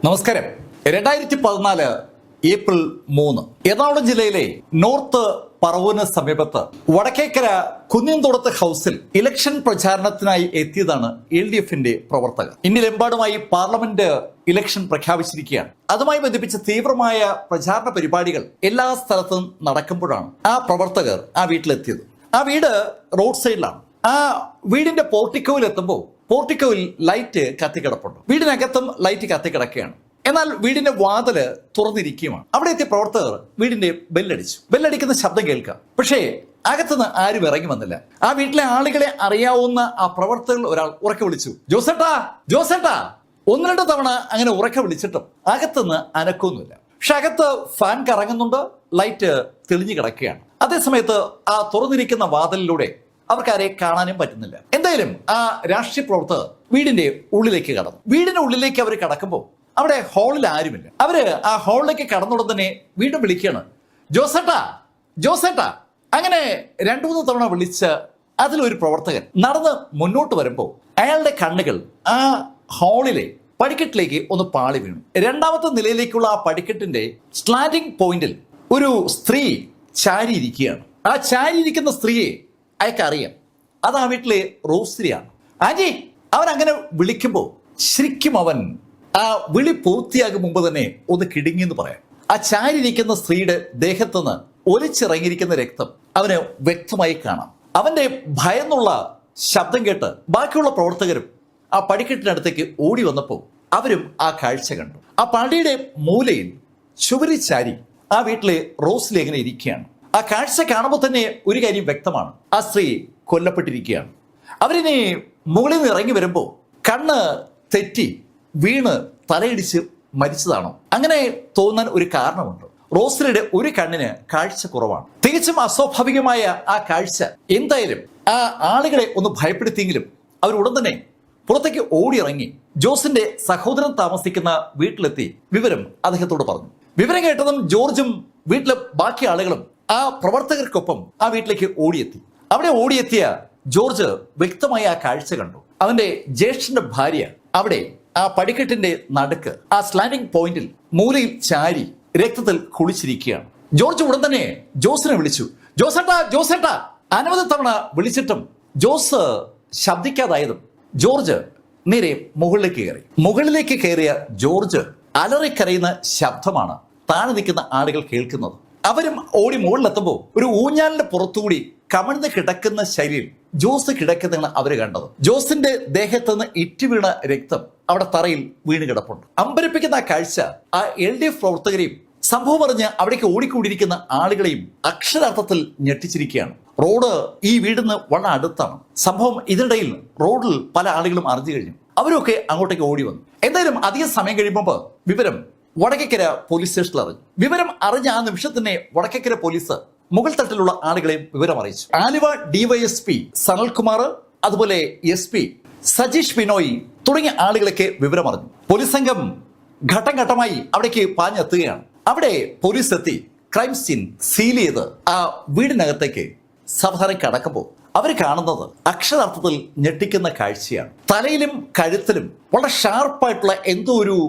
നമസ്കാരം. 2014 ഏപ്രിൽ 3 എറണാകുളം ജില്ലയിലെ നോർത്ത് പറവൂരിന് സമീപത്ത് വടക്കേക്കര കുന്നിൻതോടത്ത് ഹൗസിൽ ഇലക്ഷൻ പ്രചാരണത്തിനായി എത്തിയതാണ് LDFന്റെ പ്രവർത്തകർ. ഇന്ത്യയിലെമ്പാടുമായി പാർലമെന്റ് ഇലക്ഷൻ പ്രഖ്യാപിച്ചിരിക്കുകയാണ്. അതുമായി ബന്ധിപ്പിച്ച തീവ്രമായ പ്രചാരണ പരിപാടികൾ എല്ലാ സ്ഥലത്തും നടക്കുമ്പോഴാണ് ആ പ്രവർത്തകർ ആ വീട്ടിലെത്തിയത്. ആ വീട് റോഡ് സൈഡിലാണ്. ആ വീടിന്റെ പോർട്ടിക്കോയിൽ എത്തുമ്പോൾ പോർട്ടിക്കോയിൽ ലൈറ്റ് കത്തിക്കിടപ്പുണ്ട്. വീടിനകത്തും ലൈറ്റ് കത്തിക്കിടക്കുകയാണ്. എന്നാൽ വീടിന്റെ വാതില് തുറന്നിരിക്കുകയാണ്. അവിടെ എത്തിയ പ്രവർത്തകർ വീടിന്റെ ബെല്ലടിച്ചു. ബെല്ലടിക്കുന്ന ശബ്ദം കേൾക്കാം. പക്ഷേ അകത്തുനിന്ന് ആരും ഇറങ്ങി വന്നില്ല. ആ വീട്ടിലെ ആളുകളെ അറിയാവുന്ന ആ പ്രവർത്തകർ ഒരാൾ ഉറക്കെ വിളിച്ചു, ജോസേട്ടാ ജോസേട്ടാ. ഒന്ന് രണ്ട് തവണ അങ്ങനെ ഉറക്കെ വിളിച്ചിട്ടും അകത്തുനിന്ന് അനക്കൊന്നുമില്ല. പക്ഷെ അകത്ത് ഫാൻ കറങ്ങുന്നുണ്ട്, ലൈറ്റ് തെളിഞ്ഞു കിടക്കുകയാണ്. അതേസമയത്ത് ആ തുറന്നിരിക്കുന്ന വാതിലിലൂടെ അവർക്കാരെ കാണാനും പറ്റുന്നില്ല. എന്തായാലും ആ രാഷ്ട്രീയ പ്രവർത്തകർ വീടിന്റെ ഉള്ളിലേക്ക് കടന്നു. വീടിന്റെ ഉള്ളിലേക്ക് അവർ കടക്കുമ്പോൾ അവിടെ ഹാളിൽ ആരുമില്ല. അവര് ആ ഹാളിലേക്ക് കടന്നുടൻ തന്നെ വീണ്ടും വിളിക്കുകയാണ്, ജോസേട്ടാ ജോസേട്ടാ. അങ്ങനെ 2-3 തവണ വിളിച്ച് അതിലൊരു പ്രവർത്തകൻ നടന്ന് മുന്നോട്ട് വരുമ്പോൾ അയാളുടെ കണ്ണുകൾ ആ ഹാളിലെ പടിക്കെട്ടിലേക്ക് ഒന്ന് പാളി വീണു. 2ാമത്തെ നിലയിലേക്കുള്ള ആ പടിക്കെട്ടിന്റെ സ്ലാൻഡിംഗ് പോയിന്റിൽ ഒരു സ്ത്രീ ചാരിയിരിക്കുകയാണ്. ആ ചാരിയിരിക്കുന്ന സ്ത്രീയെ അയാൾക്കറിയാം. അത് ആ വീട്ടിലെ റോസ്ലിയാണ്. ആന്റി അവൻ അങ്ങനെ വിളിക്കുമ്പോൾ ശരിക്കും അവൻ ആ വിളി പൂർത്തിയാകും മുമ്പ് തന്നെ ഒന്ന് കിടുങ്ങിയെന്ന് പറയാം. ആ ചാരിയിരിക്കുന്ന സ്ത്രീയുടെ ദേഹത്തുനിന്ന് ഒലിച്ചിറങ്ങിയിരിക്കുന്ന രക്തം അവന് വ്യക്തമായി കാണാം. അവന്റെ ഭയന്നുള്ള ശബ്ദം കേട്ട് ബാക്കിയുള്ള പ്രവർത്തകരും ആ പടിക്കെട്ടിനടുത്തേക്ക് ഓടി വന്നപ്പോൾ അവരും ആ കാഴ്ച കണ്ടു. ആ പടിയുടെ മൂലയിൽ ചുവരി ചാരി ആ വീട്ടിലെ റോസ്ലി എങ്ങനെ ഇരിക്കുകയാണ്. ആ കാഴ്ച കാണുമ്പോൾ തന്നെ ഒരു കാര്യം വ്യക്തമാണ്, ആ സ്ത്രീ കൊല്ലപ്പെട്ടിരിക്കുകയാണ്. അവരിനെ മുകളിൽ നിന്ന് ഇറങ്ങി വരുമ്പോൾ കണ്ണ് തെറ്റി വീണ് തലയിടിച്ച് മരിച്ചതാണോ? അങ്ങനെ തോന്നാൻ ഒരു കാരണമുണ്ട്. റോസ്ലിയുടെ ഒരു കണ്ണിന് കാഴ്ച കുറവാണ്. തികച്ചും അസ്വാഭാവികമായ ആ കാഴ്ച എന്തായാലും ആ ആളുകളെ ഒന്ന് ഭയപ്പെടുത്തിയെങ്കിലും അവർ ഉടൻ തന്നെ പുറത്തേക്ക് ഓടിയിറങ്ങി ജോസിന്റെ സഹോദരൻ താമസിക്കുന്ന വീട്ടിലെത്തി വിവരം അദ്ദേഹത്തോട് പറഞ്ഞു. വിവരം കേട്ടതും ജോർജും വീട്ടിലെ ബാക്കി ആളുകളും ആ പ്രവർത്തകർക്കൊപ്പം ആ വീട്ടിലേക്ക് ഓടിയെത്തി. അവിടെ ഓടിയെത്തിയ ജോർജ് വ്യക്തമായി ആ കാഴ്ച കണ്ടു. അവന്റെ ജ്യേഷ്ഠന്റെ ഭാര്യ അവിടെ ആ പടിക്കെട്ടിന്റെ നടുക്ക് ആ സ്ലാൻഡിംഗ് പോയിന്റിൽ മൂലയിൽ ചാരി രക്തത്തിൽ കുളിച്ചിരിക്കുകയാണ്. ജോർജ് ഉടൻ തന്നെ ജോസിനെ വിളിച്ചു, ജോസേട്ടാ ജോസേട്ടാ. അനവധി തവണ വിളിച്ചിട്ടും ജോസ് ശബ്ദിക്കാതായതും ജോർജ് നേരെ മുകളിലേക്ക് കയറി. മുകളിലേക്ക് കയറിയ ജോർജ് അലറിക്കരയുന്ന ശബ്ദമാണ് താഴെ നിൽക്കുന്ന ആളുകൾ കേൾക്കുന്നത്. അവരും ഓടി മുകളിലെത്തുമ്പോൾ ഒരു ഊഞ്ഞാലിന്റെ പുറത്തുകൂടി കമഴ്ന്ന് കിടക്കുന്ന ശൈലിയിൽ ജോസ് കിടക്കുന്നതാണ് അവർ കണ്ടത്. ജോസിന്റെ ദേഹത്ത് നിന്ന് ഇറ്റുവീണ രക്തം അവിടെ തറയിൽ വീണ് കിടപ്പുണ്ട്. അമ്പരപ്പിക്കുന്ന ആ കാഴ്ച ആ LDF പ്രവർത്തകരെയും സംഭവം അറിഞ്ഞ് അവിടേക്ക് ഓടിക്കൂടിയിരിക്കുന്ന ആളുകളെയും അക്ഷരാർത്ഥത്തിൽ ഞെട്ടിച്ചിരിക്കുകയാണ്. റോഡ് ഈ വീടിന് വളരെ അടുത്താണ്. സംഭവം ഇതിനിടയിൽ റോഡിൽ പല ആളുകളും അറിഞ്ഞു കഴിഞ്ഞു. അവരൊക്കെ അങ്ങോട്ടേക്ക് ഓടി വന്നു. എന്തായാലും അധികം സമയം കഴിയുമ്പോൾ വിവരം വടക്കേക്കര പോലീസ് സ്റ്റേഷനിൽ അറിഞ്ഞു. വിവരം അറിഞ്ഞ ആ നിമിഷം തന്നെ വടക്കേക്കര പോലീസ് മുകൾ തട്ടിലുള്ള ആളുകളെയും വിവരം അറിയിച്ചു. ആലുവ DYSP സനൽകുമാർ, അതുപോലെ SP സജീഷ് ബിനോയ് തുടങ്ങിയ ആളുകളൊക്കെ വിവരം അറിഞ്ഞു. പോലീസ് സംഘം ഘട്ടം ഘട്ടമായി അവിടേക്ക് പാഞ്ഞെത്തുകയാണ്. അവിടെ പോലീസ് എത്തി ക്രൈം സീൻ സീൽ ചെയ്ത് ആ വീടിനകത്തേക്ക് സാവധാനം കടക്കുമ്പോൾ അവർ കാണുന്നത് അക്ഷരാർത്ഥത്തിൽ ഞെട്ടിക്കുന്ന കാഴ്ചയാണ്. തലയിലും കഴുത്തിലും വളരെ ഷാർപ്പായിട്ടുള്ള എന്തോ ഒരു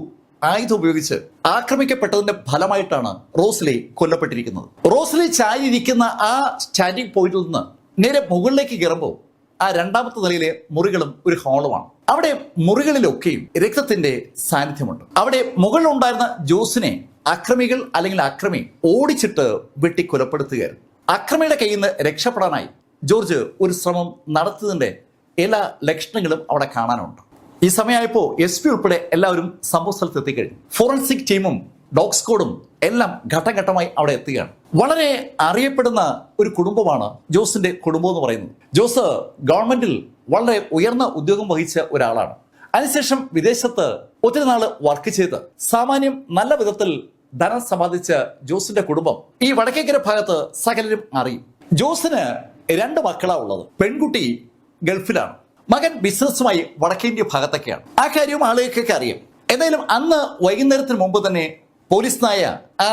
ആയുധം ഉപയോഗിച്ച് ആക്രമിക്കപ്പെട്ടതിന്റെ ഫലമായിട്ടാണ് റോസ്ലി കൊല്ലപ്പെട്ടിരിക്കുന്നത്. റോസ്ലി ചാരിയിരിക്കുന്ന ആ സ്റ്റാൻഡിംഗ് പോയിന്റിൽ നിന്ന് നേരെ മുകളിലേക്ക് കയറുമ്പോൾ ആ 2ാമത്തെ നിലയിലെ മുറികളും ഒരു ഹാളുമാണ്. അവിടെ മുറികളിലൊക്കെയും രക്തത്തിന്റെ സാന്നിധ്യമുണ്ട്. അവിടെ മുകളിലുണ്ടായിരുന്ന ജോസിനെ അക്രമികൾ അല്ലെങ്കിൽ അക്രമി ഓടിച്ചിട്ട് വെട്ടി കൊലപ്പെടുത്തുകയായിരുന്നു. അക്രമിയുടെ കയ്യിൽ നിന്ന് രക്ഷപ്പെടാനായി ജോർജ് ഒരു ശ്രമം നടത്തുന്നതിന്റെ എല്ലാ ലക്ഷണങ്ങളും അവിടെ കാണാനുണ്ട്. ഈ സമയമായപ്പോൾ SP ഉൾപ്പെടെ എല്ലാവരും സംഭവ സ്ഥലത്ത് എത്തിക്കഴിഞ്ഞു. ഫോറൻസിക് ടീമും ഡോഗ് സ്ക്വാഡും എല്ലാം ഘട്ടം ഘട്ടമായി അവിടെ എത്തുകയാണ്. വളരെ അറിയപ്പെടുന്ന ഒരു കുടുംബമാണ് ജോസിന്റെ കുടുംബം എന്ന് പറയുന്നത്. ജോസ് ഗവൺമെന്റിൽ വളരെ ഉയർന്ന ഉദ്യോഗം വഹിച്ച ഒരാളാണ്. അതിനുശേഷം വിദേശത്ത് ഒത്തിരി നാള് വർക്ക് ചെയ്ത് സാമാന്യം നല്ല വിധത്തിൽ ധനം സമ്പാദിച്ച ജോസിന്റെ കുടുംബം ഈ വടക്കേക്കര ഭാഗത്ത് സകലരും അറിയും. ജോസിന് 2 മക്കളാണ് ഉള്ളത്. പെൺകുട്ടി ഗൾഫിലാണ്, മകൻ ബിസിനസ്സുമായി വടക്കേന്ത്യ ഭാഗത്തൊക്കെയാണ്. ആ കാര്യവും ആളുകൾക്കൊക്കെ അറിയാം. എന്തായാലും അന്ന് വൈകുന്നേരത്തിന് മുമ്പ് തന്നെ പോലീസ് നായ ആ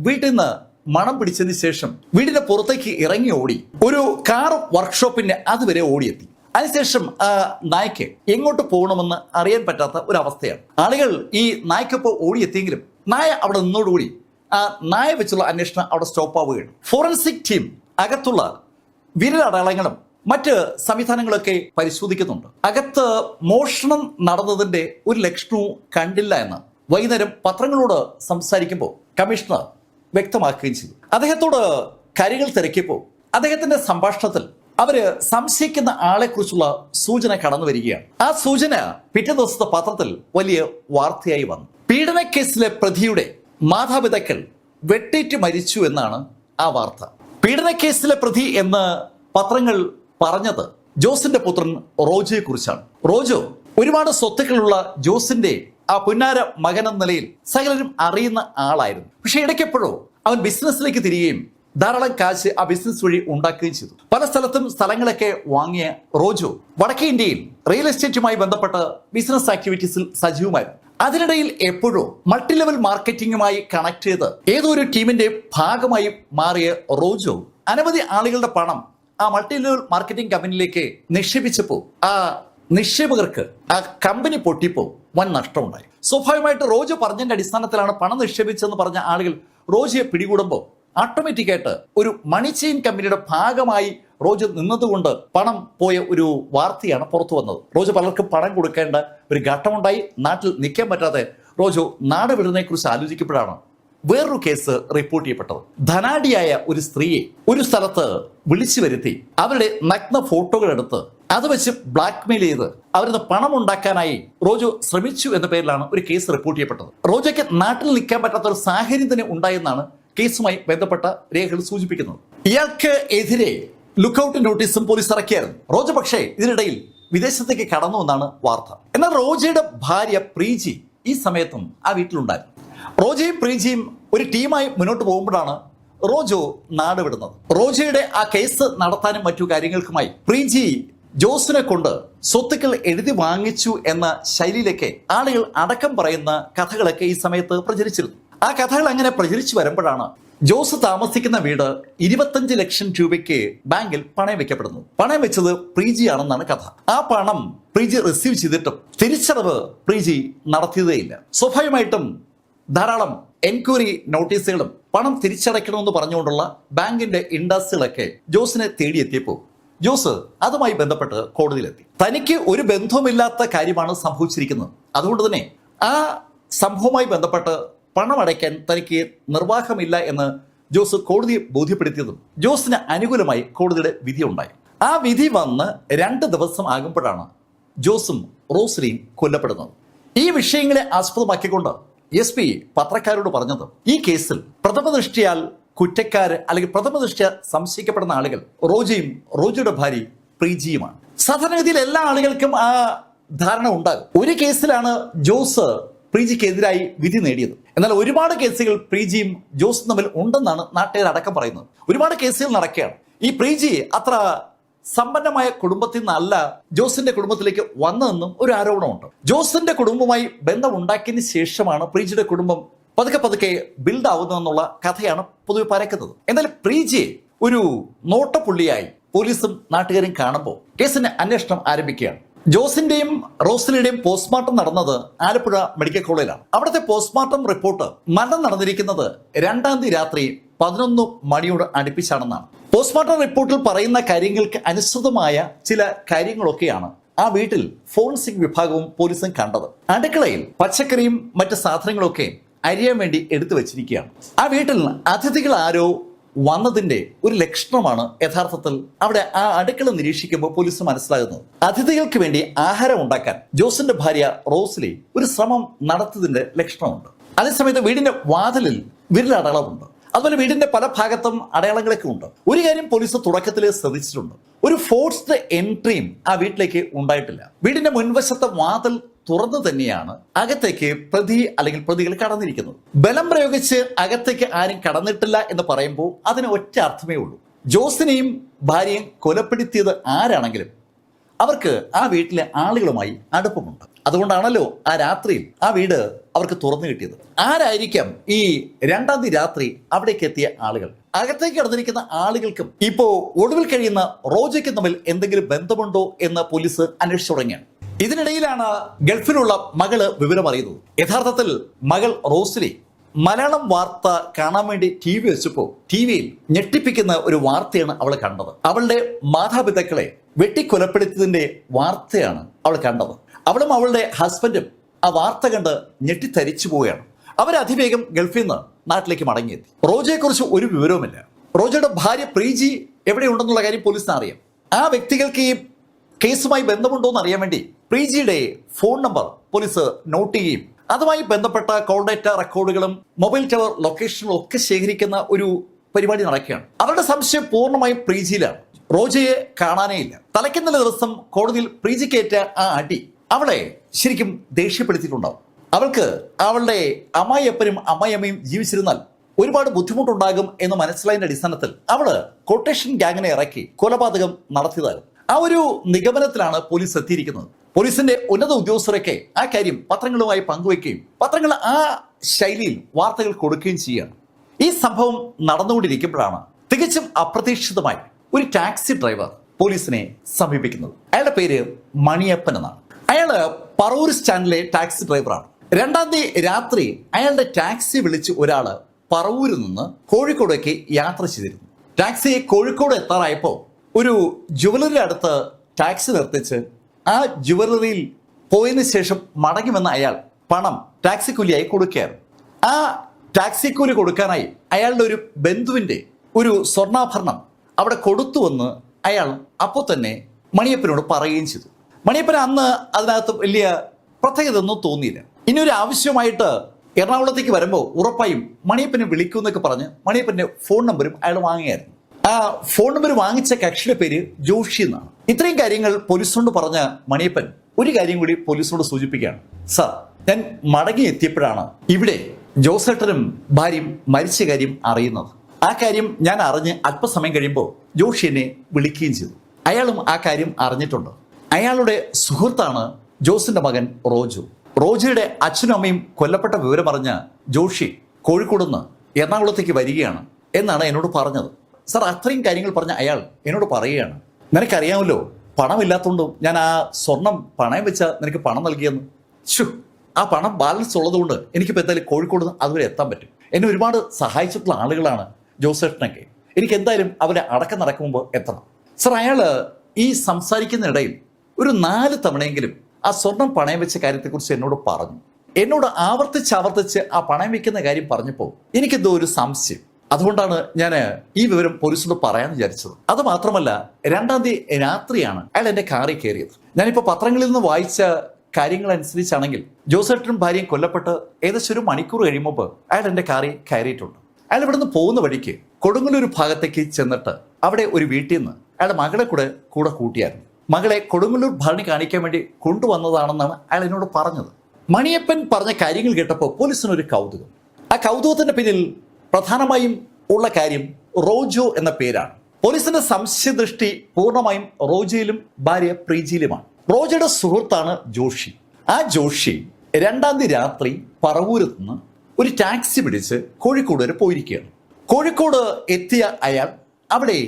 വീട്ടിൽ നിന്ന് മണം പിടിച്ചതിന് ശേഷം വീടിന്റെ പുറത്തേക്ക് ഇറങ്ങി ഓടി ഒരു കാർ വർക്ക്ഷോപ്പിന്റെ അതുവരെ ഓടിയെത്തി. അതിനുശേഷം ആ നായ്ക്ക് എങ്ങോട്ട് പോകണമെന്ന് അറിയാൻ പറ്റാത്ത ഒരു അവസ്ഥയാണ്. ആളുകൾ ഈ നായ്ക്കൊപ്പം ഓടിയെത്തിയെങ്കിലും നായ അവിടെ നിന്നോടുകൂടി ആ നായ വെച്ചുള്ള അന്വേഷണം അവിടെ സ്റ്റോപ്പ് ആവുകയാണ്. ഫോറൻസിക് ടീം അകത്തുള്ള വിരലടയാളങ്ങളും മറ്റ് സംവിധാനങ്ങളൊക്കെ പരിശോധിക്കുന്നുണ്ട്. അകത്ത് മോഷണം നടന്നതിന്റെ ഒരു ലക്ഷണവും കണ്ടില്ല എന്ന് വൈകുന്നേരം പത്രങ്ങളോട് സംസാരിക്കുമ്പോൾ കമ്മീഷണർ വ്യക്തമാക്കുകയും ചെയ്തു. അദ്ദേഹത്തോട് കാര്യങ്ങൾ തിരക്കിയപ്പോൾ അദ്ദേഹത്തിന്റെ സംഭാഷണത്തിൽ അവര് സംശയിക്കുന്ന ആളെ കുറിച്ചുള്ള സൂചന കടന്നു വരികയാണ്. ആ സൂചന പിറ്റേ ദിവസത്തെ പത്രത്തിൽ വലിയ വാർത്തയായി വന്നു. പീഡന കേസിലെ പ്രതിയുടെ മാതാപിതാക്കൾ വെട്ടേറ്റ് മരിച്ചു എന്നാണ് ആ വാർത്ത. പീഡന കേസിലെ പ്രതി എന്ന് പത്രങ്ങൾ പറഞ്ഞത് ജോസിന്റെ പുത്രൻ റോജോയെ കുറിച്ചാണ്. റോജോ ഒരുപാട് സ്വത്തുക്കളുള്ള ജോസിന്റെ ആ പുന്നാര മകൻ എന്ന നിലയിൽ സകലരും അറിയുന്ന ആളായിരുന്നു. പക്ഷെ ഇടയ്ക്കെപ്പോഴോ അവൻ ബിസിനസ്സിലേക്ക് തിരികെയും ധാരാളം കാശ് ആ ബിസിനസ് വഴി ഉണ്ടാക്കുകയും ചെയ്തു. പല സ്ഥലത്തും സ്ഥലങ്ങളൊക്കെ വാങ്ങിയ റോജോ വടക്കേ ഇന്ത്യയിൽ റിയൽ എസ്റ്റേറ്റുമായി ബന്ധപ്പെട്ട ബിസിനസ് ആക്ടിവിറ്റീസിൽ സജീവമായിരുന്നു. അതിനിടയിൽ എപ്പോഴോ മൾട്ടി ലെവൽ മാർക്കറ്റിംഗുമായി കണക്ട് ചെയ്ത് ഏതോ ഒരു ടീമിന്റെ ഭാഗമായി മാറിയ റോജോ അനവധി ആളുകളുടെ പണം ആ മൾട്ടി ലെവൽ മാർക്കറ്റിംഗ് കമ്പനിയിലേക്ക് നിക്ഷേപിച്ചപ്പോൾ ആ നിക്ഷേപകർക്ക് ആ കമ്പനി പൊട്ടിപ്പോ വൻ നഷ്ടമുണ്ടായി. സ്വാഭാവികമായിട്ട് റോജോ പറഞ്ഞതിന്റെ അടിസ്ഥാനത്തിലാണ് പണം നിക്ഷേപിച്ചെന്ന് പറഞ്ഞ ആളുകൾ റോജോയെ പിടികൂടുമ്പോൾ ഓട്ടോമാറ്റിക്കായിട്ട് ഒരു മണി ചെയിൻ കമ്പനിയുടെ ഭാഗമായി റോജോ നിന്നതുകൊണ്ട് പണം പോയ ഒരു വാർത്തയാണ് പുറത്തു വന്നത്. റോജോ പലർക്കും പണം കൊടുക്കേണ്ട ഒരു ഘട്ടമുണ്ടായി. നാട്ടിൽ നിൽക്കാൻ പറ്റാതെ റോജോ നാട് വിടുന്നതിനെ കുറിച്ച് ആലോചിക്കപ്പോഴാണ് വേറൊരു കേസ് റിപ്പോർട്ട് ചെയ്യപ്പെട്ടത്. ധനാഢ്യയായ ഒരു സ്ത്രീയെ ഒരു സ്ഥലത്ത് വിളിച്ചു വരുത്തി അവരുടെ നഗ്ന ഫോട്ടോകൾ എടുത്ത് അത് വെച്ച് ബ്ലാക്ക്മെയിൽ ചെയ്ത് അവരിന്ന് പണം ഉണ്ടാക്കാനായി റോജോ ശ്രമിച്ചു എന്ന പേരിലാണ് ഒരു കേസ് റിപ്പോർട്ട് ചെയ്യപ്പെട്ടത്. റോജോയ്ക്ക് നാട്ടിൽ നിൽക്കാൻ പറ്റാത്ത ഒരു സാഹചര്യം തന്നെ ഉണ്ടായെന്നാണ് കേസുമായി ബന്ധപ്പെട്ട രേഖകൾ സൂചിപ്പിക്കുന്നത്. ഇയാൾക്ക് എതിരെ ലുക്കൌട്ട് നോട്ടീസും പോലീസ് ഇറക്കിയായിരുന്നു. റോജോ പക്ഷേ ഇതിനിടയിൽ വിദേശത്തേക്ക് കടന്നു എന്നാണ് വാർത്ത. എന്നാൽ റോജയുടെ ഭാര്യ പ്രീജി ഈ സമയത്തും ആ വീട്ടിലുണ്ടായിരുന്നു. റോജയും പ്രീജിയും ഒരു ടീമായി മുന്നോട്ട് പോകുമ്പോഴാണ് റോജോ നാട് വിടുന്നത്. റോജയുടെ ആ കേസ് നടത്താനും മറ്റു കാര്യങ്ങൾക്കുമായി പ്രീജി ജോസിനെ കൊണ്ട് സ്വത്തുക്കൾ എഴുതി വാങ്ങിച്ചു എന്ന ശൈലിയിലേക്ക് ആളുകൾ അടക്കം പറയുന്ന കഥകളൊക്കെ ഈ സമയത്ത് പ്രചരിച്ചിരുന്നു. ആ കഥകൾ അങ്ങനെ പ്രചരിച്ചു വരുമ്പോഴാണ് ജോസ് താമസിക്കുന്ന വീട് 25 ലക്ഷം രൂപയ്ക്ക് ബാങ്കിൽ പണയം വെക്കപ്പെടുന്നു. പണയം വെച്ചത് പ്രീജിയാണെന്നാണ് കഥ. ആ പണം പ്രീജി റിസീവ് ചെയ്തിട്ടും തിരിച്ചടവ് പ്രീജി നടത്തിയതേയില്ല. സ്വാഭാവികമായിട്ടും ധാരാളം എൻക്വയറി നോട്ടീസുകളും പണം തിരിച്ചടയ്ക്കണമെന്ന് പറഞ്ഞുകൊണ്ടുള്ള ബാങ്കിന്റെ ഇൻഡസ്ട്രികളൊക്കെ ജോസിനെ തേടിയെത്തിയപ്പോൾ ജോസ് അതുമായി ബന്ധപ്പെട്ട് കോടതിയിലെത്തി. തനിക്ക് ഒരു ബന്ധവുമില്ലാത്ത കാര്യമാണ് സംഭവിച്ചിരിക്കുന്നത്. അതുകൊണ്ട് തന്നെ ആ സംഭവവുമായി ബന്ധപ്പെട്ട് പണം അടയ്ക്കാൻ തനിക്ക് നിർവാഹമില്ല എന്ന് ജോസ് കോടതിയെ ബോധ്യപ്പെടുത്തിയതും ജോസിന് അനുകൂലമായി കോടതിയുടെ വിധി ഉണ്ടായി. ആ വിധി വന്ന് 2 ദിവസം ആകുമ്പോഴാണ് ജോസും റോസ്ലിയും കൊല്ലപ്പെടുന്നത്. ഈ വിഷയങ്ങളെ ആസ്പദമാക്കിക്കൊണ്ട് SP പത്രക്കാരോട് പറഞ്ഞത് ഈ കേസിൽ പ്രഥമദൃഷ്ടിയാൽ കുറ്റക്കാര് അല്ലെങ്കിൽ പ്രഥമദൃഷ്ടിയ സംശയിക്കപ്പെടുന്ന ആളുകൾ റോജയും റോജയുടെ ഭാര്യ പ്രീജിയുമാണ്. സാധാരണഗതിയിൽ എല്ലാ ആളുകൾക്കും ആ ധാരണ ഉണ്ടാകും. ഒരു കേസിലാണ് ജോസ് പ്രീജിക്കെതിരായി വിധി നേടിയത്. എന്നാൽ ഒരുപാട് കേസുകൾ പ്രീജിയും ജോസും തമ്മിൽ ഉണ്ടെന്നാണ് നാട്ടുകാർ അടക്കം പറയുന്നത്. ഒരുപാട് കേസുകൾ നടക്കുകയാണ്. ഈ പ്രീജി അത്ര സമ്പന്നമായ കുടുംബത്തിൽ നിന്നല്ല ജോസിന്റെ കുടുംബത്തിലേക്ക് വന്നതെന്നും ഒരു ആരോപണമുണ്ട്. ജോസിന്റെ കുടുംബവുമായി ബന്ധം ഉണ്ടാക്കിയതിന് ശേഷമാണ് പ്രീജിയുടെ കുടുംബം പതുക്കെ പതുക്കെ ബിൽഡ് ആവുന്നതെന്നുള്ള കഥയാണ് പൊതുവെ പരക്കുന്നത്. എന്നാൽ പ്രീജിയെ ഒരു നോട്ടപ്പുള്ളിയായി പോലീസും നാട്ടുകാരും കാണുമ്പോൾ കേസിന്റെ അന്വേഷണം ആരംഭിക്കുകയാണ്. ജോസിന്റെയും റോസ്ലിയുടെയും പോസ്റ്റ്മോർട്ടം നടന്നത് ആലപ്പുഴ മെഡിക്കൽ കോളേജിലാണ്. അവിടുത്തെ പോസ്റ്റ്മോർട്ടം റിപ്പോർട്ട് മരണം നടന്നിരിക്കുന്നത് 2-ാം തീയതി രാത്രി 11 മണിയോട് അടുപ്പിച്ചാണെന്നാണ്. പോസ്റ്റ്മോർട്ടം റിപ്പോർട്ടിൽ പറയുന്ന കാര്യങ്ങൾക്ക് അനുസൃതമായ ചില കാര്യങ്ങളൊക്കെയാണ് ആ വീട്ടിൽ ഫോറൻസിക് വിഭാഗവും പോലീസും കണ്ടത്. അടുക്കളയിൽ പച്ചക്കറിയും മറ്റ് സാധനങ്ങളൊക്കെ അരിയാൻ വേണ്ടി എടുത്തു വെച്ചിരിക്കുകയാണ്. ആ വീട്ടിൽ അതിഥികൾ ആരോ വന്നതിന്റെ ഒരു ലക്ഷണമാണ് യഥാർത്ഥത്തിൽ അവിടെ ആ അടുക്കള നിരീക്ഷിക്കുമ്പോൾ പോലീസ് മനസ്സിലാകുന്നത്. അതിഥികൾക്ക് വേണ്ടി ആഹാരം ഉണ്ടാക്കാൻ ജോസിന്റെ ഭാര്യ റോസ്ലി ഒരു ശ്രമം നടത്തിയതിന്റെ ലക്ഷണമുണ്ട്. അതേസമയത്ത് വീടിന്റെ വാതിലിൽ വിരലടയാളമുണ്ട്. അതുപോലെ വീടിന്റെ പല ഭാഗത്തും അടയാളങ്ങളൊക്കെ ഉണ്ട്. ഒരു കാര്യം പോലീസ് തുടക്കത്തിൽ ശ്രദ്ധിച്ചിട്ടുണ്ട്, ഒരു ഫോഴ്സ്ഡ് എൻട്രിയും ആ വീട്ടിലേക്ക് ഉണ്ടായിട്ടില്ല. വീടിന്റെ മുൻവശത്തെ വാതിൽ തുറന്നു തന്നെയാണ് അകത്തേക്ക് പ്രതി അല്ലെങ്കിൽ പ്രതികൾ കടന്നിരിക്കുന്നത്. ബലം പ്രയോഗിച്ച് അകത്തേക്ക് ആരും കടന്നിട്ടില്ല എന്ന് പറയുമ്പോൾ അതിന് ഒറ്റ അർത്ഥമേ ഉള്ളൂ. ജോസിനെയും ഭാര്യയും കൊലപ്പെടുത്തിയത് ആരാണെങ്കിലും അവർക്ക് ആ വീട്ടിലെ ആളുകളുമായി അടുപ്പമുണ്ട്. അതുകൊണ്ടാണല്ലോ ആ രാത്രിയിൽ ആ വീട് അവർക്ക് തുറന്നു കിട്ടിയത്. ആരായിരിക്കാം ഈ 2-ാം തീയതി രാത്രി അവിടേക്ക് എത്തിയ ആളുകൾ? അകത്തേക്ക് കടന്നിരിക്കുന്ന ആളുകൾക്കും ഇപ്പോ ഒടുവിൽ കഴിയുന്ന റോജയ്ക്കും തമ്മിൽ എന്തെങ്കിലും ബന്ധമുണ്ടോ എന്ന് പോലീസ് അന്വേഷിച്ചു തുടങ്ങിയാണ്. ഇതിനിടയിലാണ് ഗൾഫിലുള്ള മകള് വിവരം അറിയുന്നത്. യഥാർത്ഥത്തിൽ മകൾ റോസ്ലി മലയാളം വാർത്ത കാണാൻ വേണ്ടി ടി വി വെച്ചപ്പോൾ ടി വിയിൽ ഞെട്ടിപ്പിക്കുന്ന ഒരു വാർത്തയാണ് അവൾ കണ്ടത്. അവളുടെ മാതാപിതാക്കളെ വെട്ടിക്കൊലപ്പെടുത്തിയതിന്റെ വാർത്തയാണ് അവൾ കണ്ടത്. അവളും അവളുടെ ഹസ്ബൻഡും ആ വാർത്ത കണ്ട് ഞെട്ടിത്തരിച്ചു പോവുകയാണ്. അവരതിവേഗം ഗൾഫിൽ നിന്ന് നാട്ടിലേക്ക് മടങ്ങിയെത്തി. റോജയെക്കുറിച്ച് ഒരു വിവരവുമില്ല. റോജയുടെ ഭാര്യ പ്രീജി എവിടെയുണ്ടെന്നുള്ള കാര്യം പോലീസിന് അറിയാം. ആ വ്യക്തികൾക്ക് ഈ കേസുമായി ബന്ധമുണ്ടോ എന്ന് അറിയാൻ വേണ്ടി പ്രീജിയുടെ ഫോൺ നമ്പർ പോലീസ് നോട്ട് ചെയ്യുകയും അതുമായി ബന്ധപ്പെട്ട കോൾ ഡേറ്റ റെക്കോർഡുകളും മൊബൈൽ ടവർ ലൊക്കേഷനും ഒക്കെ ശേഖരിക്കുന്ന ഒരു പരിപാടി നടക്കുകയാണ്. അവരുടെ സംശയം പൂർണ്ണമായും പ്രീജിയിലാണ്. റോജയെ കാണാനേ ഇല്ല. തലയ്ക്കുന്ന ദിവസം കോടതിയിൽ പ്രീജിക്കേറ്റ ആ അടി അവളെ ശരിക്കും ദേഷ്യപ്പെടുത്തിയിട്ടുണ്ടാവും. അവൾക്ക് അവളുടെ അമ്മായിയപ്പനും അമ്മായിയമ്മയും ജീവിച്ചിരുന്നാൽ ഒരുപാട് ബുദ്ധിമുട്ടുണ്ടാകും എന്ന് മനസ്സിലായതിന്റെ അടിസ്ഥാനത്തിൽ അവള് കൊട്ടേഷൻ ഗ്യാങ്ങിനെ ഇറക്കി കൊലപാതകം നടത്തിയതായിരുന്നു. ആ ഒരു നിഗമനത്തിലാണ് പോലീസ് എത്തിയിരിക്കുന്നത്. പോലീസിന്റെ ഉന്നത ഉദ്യോഗസ്ഥരൊക്കെ ആ കാര്യം പത്രങ്ങളുമായി പങ്കുവയ്ക്കുകയും പത്രങ്ങൾ ആ ശൈലിയിൽ വാർത്തകൾ കൊടുക്കുകയും ചെയ്യുകയാണ്. ഈ സംഭവം നടന്നുകൊണ്ടിരിക്കുമ്പോഴാണ് തികച്ചും അപ്രതീക്ഷിതമായി ഒരു ടാക്സി ഡ്രൈവർ പോലീസിനെ സമീപിക്കുന്നത്. അയാളുടെ പേര് മണിയപ്പൻ എന്നാണ്. അയാള് പറവൂർ സ്റ്റാൻഡിലെ ടാക്സി ഡ്രൈവറാണ്. 2-ാം തീയതി രാത്രി അയാളുടെ ടാക്സി വിളിച്ച് ഒരാള് പറവൂരിൽ നിന്ന് കോഴിക്കോടേക്ക് യാത്ര ചെയ്തിരുന്നു. ടാക്സി കോഴിക്കോട് എത്താറായപ്പോൾ ഒരു ജുവലറി അടുത്ത് ടാക്സി നിർത്തിച്ച് ആ ജുവലറിയിൽ പോയതിനു ശേഷം മടങ്ങുമെന്ന് അയാൾ പണം ടാക്സി കൂലിയായി കൊടുക്കുകയായിരുന്നു. ആ ടാക്സി കൂലി കൊടുക്കാനായി അയാളുടെ ഒരു ബന്ധുവിന്റെ ഒരു സ്വർണ്ണാഭരണം അവിടെ കൊടുത്തുവെന്ന് അയാൾ അപ്പോൾ തന്നെ മണിയപ്പനോട് പറയുകയും ചെയ്തു. മണിയപ്പന് അന്ന് അതിനകത്ത് വലിയ പ്രത്യേകത ഒന്നും തോന്നിയില്ല. ഇനി ഒരു ആവശ്യമായിട്ട് എറണാകുളത്തേക്ക് വരുമ്പോൾ ഉറപ്പായും മണിയപ്പനെ വിളിക്കുമെന്നൊക്കെ പറഞ്ഞ് മണിയപ്പന്റെ ഫോൺ നമ്പരും അയാൾ വാങ്ങിയായിരുന്നു. ആ ഫോൺ നമ്പർ വാങ്ങിച്ച കക്ഷിയുടെ പേര് ജോഷി എന്നാണ്. ഇത്രയും കാര്യങ്ങൾ പോലീസിനോട് പറഞ്ഞ മണിയപ്പൻ ഒരു കാര്യം കൂടി പോലീസിനോട് സൂചിപ്പിക്കുകയാണ്. സാർ, ഞാൻ മടങ്ങി എത്തിയപ്പോഴാണ് ഇവിടെ ജോസേട്ടനും ഭാര്യയും മരിച്ച കാര്യം അറിയുന്നത്. ആ കാര്യം ഞാൻ അറിഞ്ഞ് അല്പസമയം കഴിയുമ്പോൾ ജോഷി എന്നെ വിളിക്കുകയും ചെയ്തു. അയാളും ആ കാര്യം അറിഞ്ഞിട്ടുണ്ട്. അയാളുടെ സുഹൃത്താണ് ജോസിന്റെ മകൻ റോജു. റോജയുടെ അച്ഛനും അമ്മയും കൊല്ലപ്പെട്ട വിവരം അറിഞ്ഞ ജോഷി കോഴിക്കോട് നിന്ന് എറണാകുളത്തേക്ക് വരികയാണ് എന്നാണ് എന്നോട് പറഞ്ഞത്. സാർ, അത്രയും കാര്യങ്ങൾ പറഞ്ഞ അയാൾ എന്നോട് പറയുകയാണ്, നിനക്കറിയാമല്ലോ പണമില്ലാത്തതുകൊണ്ടും ഞാൻ ആ സ്വർണം പണയം വെച്ച നിനക്ക് പണം നൽകിയെന്ന്. ആ പണം ബാലൻസ് ഉള്ളതുകൊണ്ട് എനിക്കിപ്പോൾ എന്തായാലും കോഴിക്കോട് നിന്ന് അതുവരെ എത്താൻ പറ്റും. എന്നെ ഒരുപാട് സഹായിച്ചിട്ടുള്ള ആളുകളാണ് ജോസേട്ടനൊക്കെ. എനിക്ക് എന്തായാലും അവരെ അടക്കം നടക്കുമ്പോൾ എത്തണം. സാർ, അയാൾ ഈ സംസാരിക്കുന്നിടയിൽ ഒരു 4 തവണയെങ്കിലും ആ സ്വർണം പണയം വെച്ച കാര്യത്തെക്കുറിച്ച് എന്നോട് പറഞ്ഞു. എന്നോട് ആവർത്തിച്ച് ആ പണയം വെക്കുന്ന കാര്യം പറഞ്ഞപ്പോൾ എനിക്കെന്തോ ഒരു സംശയം. അതുകൊണ്ടാണ് ഞാൻ ഈ വിവരം പോലീസിനോട് പറയാമെന്ന് വിചാരിച്ചത്. അത് മാത്രമല്ല, 2-ാം തീയതി രാത്രിയാണ് അയാൾ എൻ്റെ കാറിൽ കയറിയത്. ഞാനിപ്പോൾ പത്രങ്ങളിൽ നിന്ന് വായിച്ച കാര്യങ്ങൾ അനുസരിച്ചാണെങ്കിൽ ജോസേട്ടനും ഭാര്യയും കൊല്ലപ്പെട്ട് ഏകദേശം 1 മണിക്കൂർ കഴിയുമ്പോൾ അയാൾ എൻ്റെ കാറിൽ കയറിയിട്ടുണ്ട്. അയാൾ ഇവിടുന്ന് പോകുന്ന വഴിക്ക് കൊടുങ്ങല്ലൂർ ഭാഗത്തേക്ക് ചെന്നിട്ട് അവിടെ ഒരു വീട്ടിൽ നിന്ന് അയാളുടെ മകളെ കൂടെ കൂട്ടിയായിരുന്നു. മകളെ കൊടുങ്ങല്ലൂർ ഭരണി കാണിക്കാൻ വേണ്ടി കൊണ്ടുവന്നതാണെന്നാണ് അയാൾ എന്നോട് പറഞ്ഞത്. മണിയപ്പൻ പറഞ്ഞ കാര്യങ്ങൾ കേട്ടപ്പോൾ പോലീസിനൊരു കൗതുകം. ആ കൗതുകത്തിന്റെ പിന്നിൽ പ്രധാനമായും ഉള്ള കാര്യം റോജോ എന്ന പേരാണ്. പോലീസിന്റെ സംശയദൃഷ്ടി പൂർണ്ണമായും റോജയിലും ഭാര്യ പ്രീജിയിലുമാണ്. റോജയുടെ സുഹൃത്താണ് ജോഷി. ആ ജോഷി 2-ാം തീയതി രാത്രി പറവൂരിൽ നിന്ന് ഒരു ടാക്സി പിടിച്ച് കോഴിക്കോട് വരെ പോയിരിക്കുകയാണ്. കോഴിക്കോട് എത്തിയ അയാൾ അവിടെ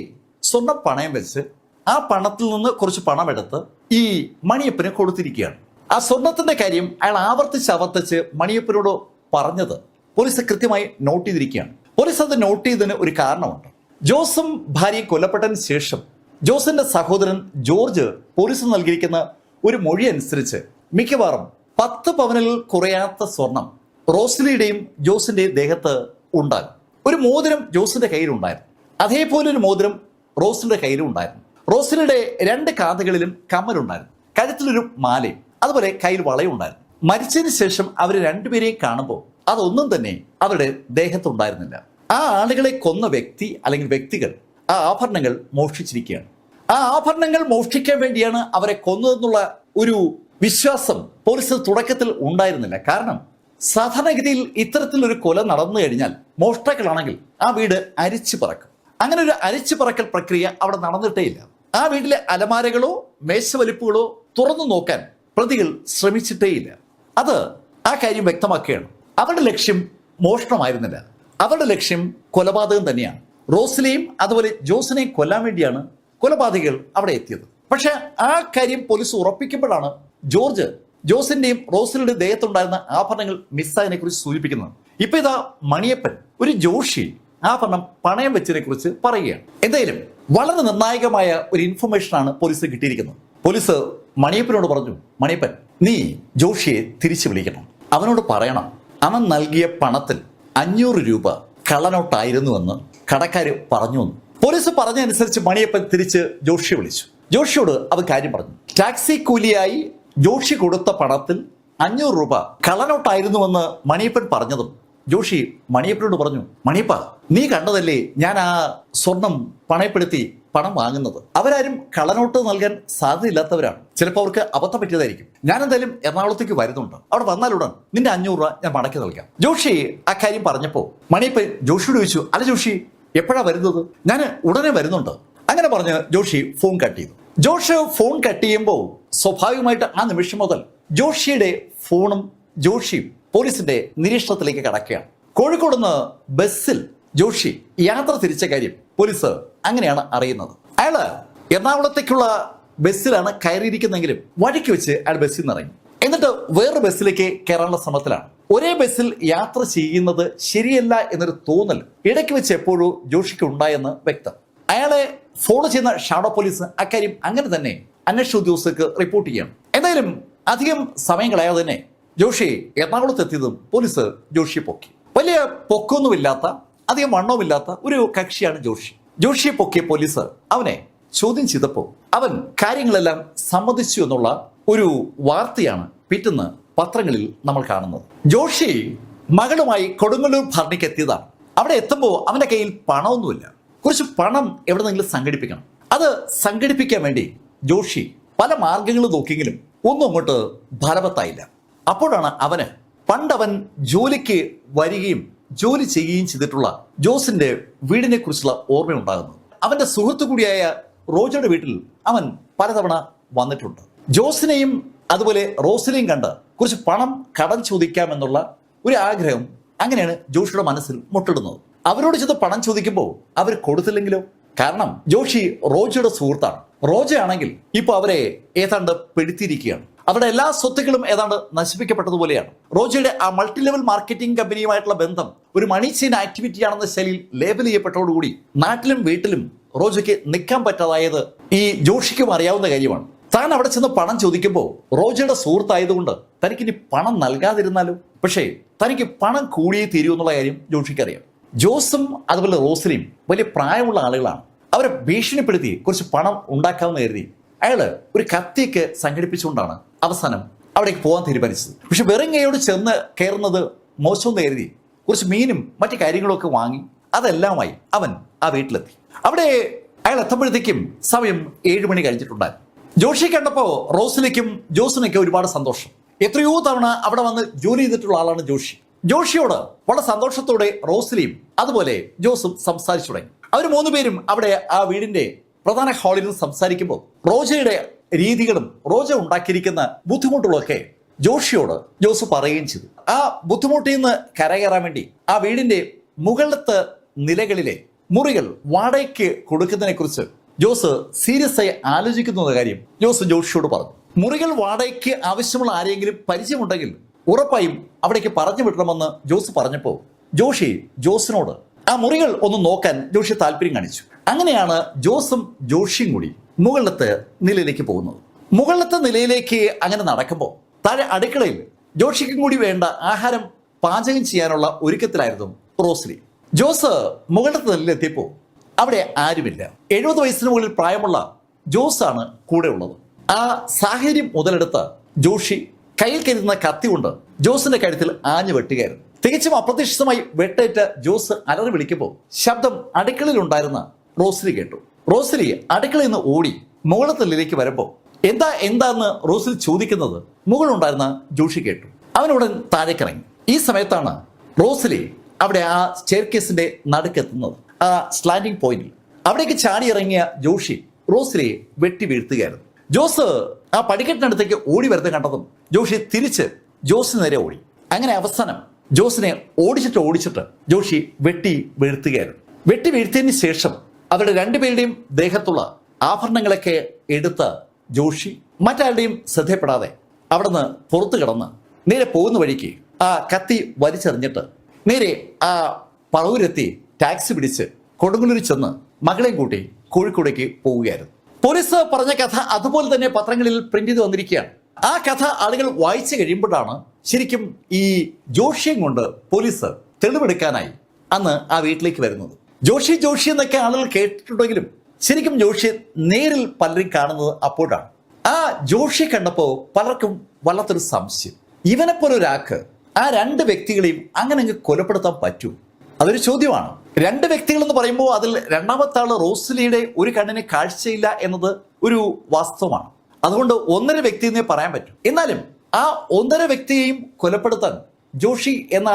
സ്വർണ്ണം പണയം വെച്ച് ആ പണത്തിൽ നിന്ന് കുറച്ച് പണമെടുത്ത് ഈ മണിയപ്പന് കൊടുത്തിരിക്കുകയാണ്. ആ സ്വർണത്തിന്റെ കാര്യം അയാൾ ആവർത്തിച്ച് മണിയപ്പനോട് പറഞ്ഞത് പോലീസ് കൃത്യമായി നോട്ട് ചെയ്തിരിക്കുകയാണ്. പോലീസ് അത് നോട്ട് ചെയ്തതിന് ഒരു കാരണമുണ്ട്. ജോസും ഭാര്യയും കൊല്ലപ്പെട്ടതിന് ശേഷം ജോസിന്റെ സഹോദരൻ ജോർജ് പോലീസിന് നൽകിയിരിക്കുന്ന ഒരു മൊഴി അനുസരിച്ച് മിക്കവാറും 10 പവനിൽ കുറയാത്ത സ്വർണം റോസ്ലിയുടെയും ജോസിന്റെയും ദേഹത്ത് ഉണ്ടാകും. ഒരു മോതിരം ജോസിന്റെ കയ്യിലുണ്ടായിരുന്നു. അതേപോലെ ഒരു മോതിരം റോസ്ലിയുടെ കയ്യിലും ഉണ്ടായിരുന്നു. റോസ്ലിയുടെ 2 കാതുകളിലും കമ്മലുണ്ടായിരുന്നു. കഴുത്തിലൊരു മാലയും അതുപോലെ കയ്യിൽ വളയും ഉണ്ടായിരുന്നു. മരിച്ചതിന് ശേഷം അവർ രണ്ടുപേരെയും കാണുമ്പോൾ അതൊന്നും തന്നെ അവരുടെ ദേഹത്തുണ്ടായിരുന്നില്ല. ആ ആളുകളെ കൊന്ന വ്യക്തി അല്ലെങ്കിൽ വ്യക്തികൾ ആ ആഭരണങ്ങൾ മോഷ്ടിച്ചിരിക്കുകയാണ്. ആ ആഭരണങ്ങൾ മോഷ്ടിക്കാൻ വേണ്ടിയാണ് അവരെ കൊന്നതെന്നുള്ള ഒരു വിശ്വാസം പോലീസിന് തുടക്കത്തിൽ ഉണ്ടായിരുന്നില്ല. കാരണം സാധാരണഗതിയിൽ ഇത്തരത്തിലൊരു കൊല നടന്നു കഴിഞ്ഞാൽ മോഷ്ടാക്കളാണെങ്കിൽ ആ വീട് അരിച്ചു പറക്കും. അങ്ങനെ ഒരു അരിച്ചു പറക്കൽ പ്രക്രിയ അവിടെ നടന്നിട്ടേയില്ല. ആ വീട്ടിലെ അലമാരകളോ മേശവലിപ്പുകളോ തുറന്നു നോക്കാൻ പ്രതികൾ ശ്രമിച്ചിട്ടേയില്ല. അത് ആ കാര്യം വ്യക്തമാക്കുകയാണ്. അവരുടെ ലക്ഷ്യം മോഷണമായിരുന്നില്ല, അവരുടെ ലക്ഷ്യം കൊലപാതകം തന്നെയാണ്. റോസ്ലിയും അതുപോലെ ജോസിനെയും കൊല്ലാൻ വേണ്ടിയാണ് കൊലപാതകികൾ അവിടെ എത്തിയത്. പക്ഷെ ആ കാര്യം പോലീസ് ഉറപ്പിക്കുമ്പോഴാണ് ജോസിന്റെയും റോസ്ലിയുടെയും ദേഹത്തുണ്ടായിരുന്ന ആഭരണങ്ങൾ മിസ്സായതിനെ കുറിച്ച് സൂചിപ്പിക്കുന്നത്. ഇപ്പൊ ഇതാ മണിയപ്പൻ ഒരു ജോഷി ആഭരണം പണയം വെച്ചതിനെ കുറിച്ച് പറയുകയാണ്. എന്തായാലും വളരെ നിർണായകമായ ഒരു ഇൻഫർമേഷനാണ് പോലീസ് കിട്ടിയിരിക്കുന്നത്. പോലീസ് മണിയപ്പനോട് പറഞ്ഞു, മണിയപ്പൻ നീ ജോഷിയെ തിരിച്ചു വിളിക്കണം, അവനോട് പറയണം അവൻ നൽകിയ പണത്തിൽ 500 രൂപ കള്ളനോട്ടായിരുന്നുവെന്ന് കടക്കാര് പറഞ്ഞു എന്ന്. പോലീസ് പറഞ്ഞതനുസരിച്ച് മണിയപ്പൻ തിരിച്ച് ജോഷിയെ വിളിച്ചു. ജോഷിയോട് അവൻ കാര്യം പറഞ്ഞു. ടാക്സി കൂലിയായി ജോഷി കൊടുത്ത പണത്തിൽ 500 രൂപ കള്ളനോട്ടായിരുന്നുവെന്ന് മണിയപ്പൻ പറഞ്ഞതും ജോഷി മണിയപ്പനോട് പറഞ്ഞു, മണിയപ്പ നീ കണ്ടതല്ലേ ഞാൻ ആ സ്വർണം പണയപ്പെടുത്തി പണം വാങ്ങുന്നത്. അവരാരും കള്ളനോട്ട് നൽകാൻ സാധ്യതയില്ലാത്തവരാണ്. ചിലപ്പോൾ അവർക്ക് അബദ്ധം പറ്റിയതായിരിക്കും. ഞാൻ എന്തായാലും എറണാകുളത്തേക്ക് വരുന്നുണ്ട്, അവിടെ വന്നാലുടൻ നിന്റെ 500 രൂപ ഞാൻ മടക്കി നൽകാം. ജോഷി ആ കാര്യം പറഞ്ഞപ്പോ മണിയപ്പൻ ജോഷിയോട് ചോദിച്ചു, അല്ല ജോഷി എപ്പോഴാ വരുന്നത്? ഞാൻ ഉടനെ വരുന്നുണ്ട്. അങ്ങനെ പറഞ്ഞ് ജോഷി ഫോൺ കട്ട് ചെയ്തു. ജോഷി ഫോൺ കട്ട് ചെയ്യുമ്പോൾ സ്വാഭാവികമായിട്ട് ആ നിമിഷം മുതൽ ജോഷിയുടെ ഫോണും ജോഷിയും പോലീസിന്റെ നിരീക്ഷണത്തിലേക്ക് കടക്കുകയാണ്. കോഴിക്കോട് നിന്ന് ബസ്സിൽ ജോഷി യാത്ര തിരിച്ച കാര്യം പോലീസ് അങ്ങനെയാണ് അറിയുന്നത്. അയാള് എറണാകുളത്തേക്കുള്ള ബസ്സിലാണ് കയറിയിരിക്കുന്നെങ്കിലും വഴിക്ക് വെച്ച് അയാൾ ബസ്സിൽ നിന്ന് ഇറങ്ങി. എന്നിട്ട് വേറൊരു ബസ്സിലേക്ക് കയറാനുള്ള ശ്രമത്തിലാണ്. ഒരേ ബസ്സിൽ യാത്ര ചെയ്യുന്നത് ശരിയല്ല എന്നൊരു തോന്നൽ ഇടയ്ക്ക് വെച്ച് എപ്പോഴും ജോഷിക്ക് ഉണ്ടായെന്ന് വ്യക്തം. അയാളെ ഫോളോ ചെയ്യുന്ന ഷാഡോ പോലീസ് അക്കാര്യം അങ്ങനെ തന്നെ അന്വേഷണ ഉദ്യോഗസ്ഥർക്ക് റിപ്പോർട്ട് ചെയ്യണം. എന്തായാലും അധികം സമയം കളയാതെ തന്നെ ജോഷി എറണാകുളത്ത് എത്തിയതും പോലീസ് ജോഷിയെ പൊക്കി. വലിയ പൊക്കമൊന്നുമില്ലാത്ത അധികം വണ്ണവുമില്ലാത്ത ഒരു കക്ഷിയാണ് ജോഷി. ജോഷിയെ പൊക്കിയ പോലീസ് അവനെ ചോദ്യം ചെയ്തപ്പോൾ അവൻ കാര്യങ്ങളെല്ലാം സമ്മതിച്ചു എന്നുള്ള ഒരു വാർത്തയാണ് പിറ്റേന്ന് പത്രങ്ങളിൽ നമ്മൾ കാണുന്നത്. ജോഷി മകളുമായി കൊടുങ്ങല്ലൂർ ഭരണിക്ക് എത്തിയതാണ്. അവിടെ എത്തുമ്പോൾ അവന്റെ കയ്യിൽ പണമൊന്നുമില്ല. കുറച്ച് പണം എവിടെന്നെങ്കിലും സംഘടിപ്പിക്കണം. അത് സംഘടിപ്പിക്കാൻ വേണ്ടി ജോഷി പല മാർഗങ്ങളും നോക്കിയെങ്കിലും ഒന്നും അങ്ങോട്ട് ഫലവത്തായില്ല. അപ്പോഴാണ് പണ്ടവൻ ജോലിക്ക് വരികയും ജോലി ചെയ്യുകയും ചെയ്തിട്ടുള്ള ജോസിന്റെ വീടിനെ കുറിച്ചുള്ള ഓർമ്മയുണ്ടാകുന്നത്. അവന്റെ സുഹൃത്തു കൂടിയായ റോജയുടെ വീട്ടിൽ അവൻ പലതവണ വന്നിട്ടുണ്ട്. ജോസിനെയും അതുപോലെ റോസിനെയും കണ്ട് കുറച്ച് പണം കടം ചോദിക്കാമെന്നുള്ള ഒരു ആഗ്രഹം അങ്ങനെയാണ് ജോഷിയുടെ മനസ്സിൽ മുട്ടിടുന്നത്. അവരോട് ചെന്ന് പണം ചോദിക്കുമ്പോൾ അവർ കൊടുത്തില്ലെങ്കിലോ? കാരണം ജോഷി റോജയുടെ സുഹൃത്താണ്. റോജയാണെങ്കിൽ ഇപ്പൊ അവരെ ഏതാണ്ട് പെടുത്തിയിരിക്കുകയാണ്. അവരുടെ എല്ലാ സ്വത്തുക്കളും ഏതാണ്ട് നശിപ്പിക്കപ്പെട്ടതുപോലെയാണ്. റോജയുടെ ആ മൾട്ടി ലെവൽ മാർക്കറ്റിംഗ് കമ്പനിയുമായിട്ടുള്ള ബന്ധം ഒരു മണി ചെയിൻ ആക്ടിവിറ്റി ആണെന്ന ശൈലിയിൽ ലേബൽ ചെയ്യപ്പെട്ടതോടുകൂടി നാട്ടിലും വീട്ടിലും റോജയ്ക്ക് നിൽക്കാൻ പറ്റാതായത് ഈ ജോഷിക്കും അറിയാവുന്ന കാര്യമാണ്. താൻ അവിടെ ചെന്ന് പണം ചോദിക്കുമ്പോൾ റോജയുടെ സുഹൃത്തായതുകൊണ്ട് തനിക്കിനി പണം നൽകാതിരുന്നാലോ? പക്ഷേ തനിക്ക് പണം കൂടിയേ തീരൂ എന്നുള്ള കാര്യം ജോഷിക്കറിയാം. ജോസും അതുപോലെ റോസിനെയും വലിയ പ്രായമുള്ള ആളുകളാണ്. അവരെ ഭീഷണിപ്പെടുത്തി കുറച്ച് പണം ഉണ്ടാക്കാമെന്ന് കരുതി അയാള് ഒരു കത്തിയൊക്കെ സംഘടിപ്പിച്ചുകൊണ്ടാണ് അവസാനം അവിടേക്ക് പോകാൻ തീരുമാനിച്ചത്. പക്ഷെ വെറും കൈയോട് ചെന്ന് കയറുന്നത് മോശമെന്ന് കരുതി കുറച്ച് മീനും മറ്റു കാര്യങ്ങളൊക്കെ വാങ്ങി അതെല്ലാമായി അവൻ ആ വീട്ടിലെത്തി. അവിടെ അയാൾ എത്തുമ്പോഴത്തേക്കും സമയം 7 മണി കഴിഞ്ഞിട്ടുണ്ടായിരുന്നു. ജോഷി കണ്ടപ്പോ റോസിലേക്കും ജോസിനൊക്കെ ഒരുപാട് സന്തോഷം. എത്രയോ തവണ അവിടെ വന്ന് ജോലി ചെയ്തിട്ടുള്ള ആളാണ് ജോഷി. ജോഷിയോട് വളരെ സന്തോഷത്തോടെ റോസിലിയും അതുപോലെ ജോസും സംസാരിച്ചു തുടങ്ങി. അവർ 3 പേരും അവിടെ ആ വീടിന്റെ പ്രധാന ഹാളിൽ നിന്ന് സംസാരിക്കുമ്പോൾ റോജയുടെ രീതികളും റോജ ഉണ്ടാക്കിയിരിക്കുന്ന ബുദ്ധിമുട്ടുകളൊക്കെ ജോഷിയോട് ജോസ് പറയുകയും ചെയ്തു. ആ ബുദ്ധിമുട്ടിൽ നിന്ന് കരകയറാൻ വേണ്ടി ആ വീടിന്റെ മുകളിലത്തെ നിലകളിലെ മുറികൾ വാടകയ്ക്ക് കൊടുക്കുന്നതിനെ കുറിച്ച് ജോസ് സീരിയസ് ആയി ആലോചിക്കുന്ന കാര്യം ജോഷിയോട് പറഞ്ഞു. മുറികൾ വാടകയ്ക്ക് ആവശ്യമുള്ള ആരെങ്കിലും പരിചയമുണ്ടെങ്കിൽ ഉറപ്പായും അവിടേക്ക് പറഞ്ഞു വിടണമെന്ന് ജോസ് പറഞ്ഞപ്പോൾ ജോസിനോട് ആ മുറികൾ ഒന്ന് നോക്കാൻ ജോഷി താല്പര്യം കാണിച്ചു. അങ്ങനെയാണ് ജോസും ജോഷിയും കൂടി മുകളിലത്തെ നിലയിലേക്ക് പോകുന്നത്. മുകളിലത്തെ നിലയിലേക്ക് അങ്ങനെ നടക്കുമ്പോൾ താഴെ അടുക്കളയിൽ ജോഷിക്കും കൂടി വേണ്ട ആഹാരം പാചകം ചെയ്യാനുള്ള ഒരുക്കത്തിലായിരുന്നു റോസ്ലി. ജോസ് മുകളിലത്തെ നിലയിലെത്തിയപ്പോൾ അവിടെ ആരുമില്ല. 70 വയസ്സിന് മുകളിൽ പ്രായമുള്ള ജോസാണ് കൂടെ ഉള്ളത്. ആ സാഹചര്യം മുതലെടുത്ത് ജോഷി കയ്യിൽ കരുതുന്ന കത്തി കൊണ്ട് ജോസിന്റെ കഴുത്തിൽ ആഞ്ഞു വെട്ടുകയായിരുന്നു. തികച്ചും അപ്രതീക്ഷിതമായി വെട്ടേറ്റ ജോസ് അലറി വിളിക്കുമ്പോൾ ശബ്ദം അടുക്കളയിൽ ഉണ്ടായിരുന്ന റോസ്ലി കേട്ടു. റോസ്ലി അടുക്കളയിൽ നിന്ന് ഓടി മുകളിലത്തെ നിലയിലേക്ക് വരുമ്പോൾ എന്താന്ന് റോസ്ലി ചോദിക്കുന്നത് മുകളിലുണ്ടായിരുന്ന ജോഷി കേട്ടു. അവനുടൻ താഴേക്കിറങ്ങി. ഈ സമയത്താണ് റോസ്ലി അവിടെ ആ സ്റ്റെയർകേസിന്റെ നടുക്കെത്തുന്നത്. ആ സ്ലാൻഡിംഗ് പോയിന്റിൽ അവിടേക്ക് ചാടി ഇറങ്ങിയ ജോഷി റോസ്ലിയെ വെട്ടി വീഴ്ത്തുകയായിരുന്നു. ജോസ് ആ പടിക്കെട്ടിനടുത്തേക്ക് ഓടി വരുന്നത് കണ്ടതും ജോഷി തിരിച്ച് ജോസിന് നേരെ ഓടി. അങ്ങനെ അവസാനം ജോസിനെ ഓടിച്ചിട്ട് ജോഷി വെട്ടി വീഴ്ത്തുകയായിരുന്നു. വെട്ടി വീഴ്ത്തിയതിന് ശേഷം അവരുടെ രണ്ടുപേരുടെയും ദേഹത്തുള്ള ആഭരണങ്ങളൊക്കെ എടുത്ത ജോഷി മറ്റാരുടെയും ശ്രദ്ധയപ്പെടാതെ അവിടുന്ന് പുറത്തു കിടന്ന് നേരെ പോകുന്ന വഴിക്ക് ആ കത്തി വലിച്ചെറിഞ്ഞിട്ട് നേരെ ആ പറവൂരെത്തി ടാക്സി പിടിച്ച് കൊടുങ്ങല്ലൂരിൽ ചെന്ന് മകളെയും കൂട്ടി കോഴിക്കോടേക്ക് പോവുകയായിരുന്നു. പോലീസ് പറഞ്ഞ കഥ അതുപോലെ തന്നെ പത്രങ്ങളിൽ പ്രിന്റ് ചെയ്ത് വന്നിരിക്കുകയാണ്. ആ കഥ ആളുകൾ വായിച്ചു കഴിയുമ്പോഴാണ് ശരിക്കും ഈ ജോഷിയും കൊണ്ട് പോലീസ് തെളിവെടുക്കാനായി അന്ന് ആ വീട്ടിലേക്ക് വരുന്നത്. ജോഷി എന്നൊക്കെ ആളുകൾ കേട്ടിട്ടുണ്ടെങ്കിലും ശരിക്കും ജോഷി നേരിൽ പലരും കാണുന്നത് അപ്പോഴാണ്. ആ ജോഷി കണ്ടപ്പോൾ പലർക്കും വല്ലാത്തൊരു സംശയം, ഇവനെപ്പോലെ ഒരാൾക്ക് ആ രണ്ട് വ്യക്തികളെയും അങ്ങനെ അങ്ങ് കൊലപ്പെടുത്താൻ പറ്റൂ? അതൊരു ചോദ്യമാണ്. രണ്ട് വ്യക്തികൾ എന്ന് പറയുമ്പോൾ അതിൽ രണ്ടാമത്തെ ആള് റോസ്ലിയുടെ ഒരു കണ്ണിന് കാഴ്ചയില്ല എന്നത് ഒരു വാസ്തവമാണ്. അതുകൊണ്ട് ഒന്നര വ്യക്തി എന്നേ പറയാൻ പറ്റും. എന്നാലും ആ ഒന്നര വ്യക്തിയെയും കൊലപ്പെടുത്താൻ ജോഷി എന്ന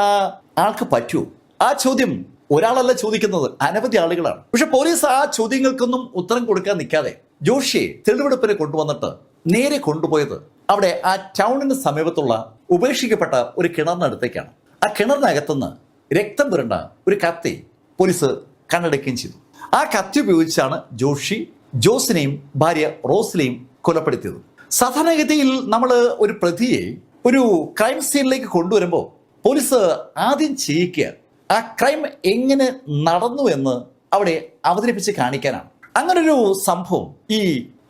ആൾക്ക് പറ്റുമോ? ആ ചോദ്യം ഒരാളല്ല ചോദിക്കുന്നത്, അനവധി ആളുകളാണ്. പക്ഷെ പോലീസ് ആ ചോദ്യങ്ങൾക്കൊന്നും ഉത്തരം കൊടുക്കാൻ നിൽക്കാതെ ജോഷിയെ തെളിവെടുപ്പിന് കൊണ്ടുവന്നിട്ട് നേരെ കൊണ്ടുപോയത് അവിടെ ആ ടൗണിന് സമീപത്തുള്ള ഉപേക്ഷിക്കപ്പെട്ട ഒരു കിണറിനടുത്തേക്കാണ്. ആ കിണറിനകത്തുനിന്ന് രക്തം പുരണ്ട ഒരു കത്തി പോലീസ് കണ്ടെടുക്കുകയും ചെയ്തു. ആ കത്തി ഉപയോഗിച്ചാണ് ജോഷി ജോസിനെയും ഭാര്യ റോസ്ലിയെയും കൊലപ്പെടുത്തിയത്. സാധാരണഗതിയിൽ നമ്മൾ ഒരു പ്രതിയെ ഒരു ക്രൈം സീനിലേക്ക് കൊണ്ടുവരുമ്പോൾ പോലീസ് ആദ്യം ചെയ്യിക്കുക ആ ക്രൈം എങ്ങനെ നടന്നു എന്ന് അവിടെ അവതരിപ്പിച്ച് കാണിക്കാനാണ്. അങ്ങനൊരു സംഭവം ഈ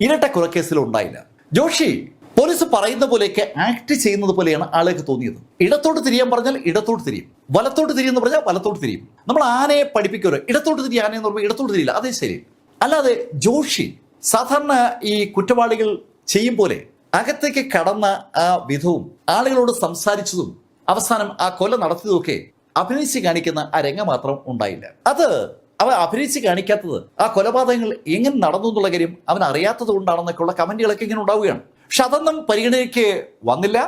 ഇരട്ട കൊലക്കേസിൽ ഉണ്ടായില്ല. ജോഷി പോലീസ് പറയുന്ന പോലെയൊക്കെ ആക്ട് ചെയ്യുന്നത് പോലെയാണ് ആളുകൾക്ക് തോന്നിയത്. ഇടത്തോട്ട് തിരിയാൻ പറഞ്ഞാൽ ഇടത്തോട്ട് തിരിയും, വലത്തോട്ട് തിരിയെന്ന് പറഞ്ഞാൽ വലത്തോട്ട് തിരിയും. നമ്മൾ ആനയെ പഠിപ്പിക്കുമല്ലോ, ഇടത്തോട്ട് തിരിയും ആനയെന്ന് പറയുമ്പോൾ ഇടത്തോട്ട് തിരിയില്ല, അതേ ശരി. അല്ലാതെ ജോഷി സാധാരണ ഈ കുറ്റവാളികൾ ചെയ്യും പോലെ അകത്തേക്ക് കടന്ന ആ വിധവും ആളുകളോട് സംസാരിച്ചതും അവസാനം ആ കൊല നടത്തിയതുമൊക്കെ അഭിനയിച്ച് കാണിക്കുന്ന ആ രംഗം മാത്രം ഉണ്ടായില്ല. അത് അവൻ അഭിനയിച്ച് കാണിക്കാത്തത് ആ കൊലപാതകങ്ങൾ എങ്ങനെ നടന്നു എന്നുള്ള കാര്യം അവൻ അറിയാത്തത് കൊണ്ടാണെന്നൊക്കെയുള്ള കമന്റുകളൊക്കെ ഇങ്ങനെ ഉണ്ടാവുകയാണ്. പക്ഷെ അതൊന്നും പരിഗണനയ്ക്ക് വന്നില്ല.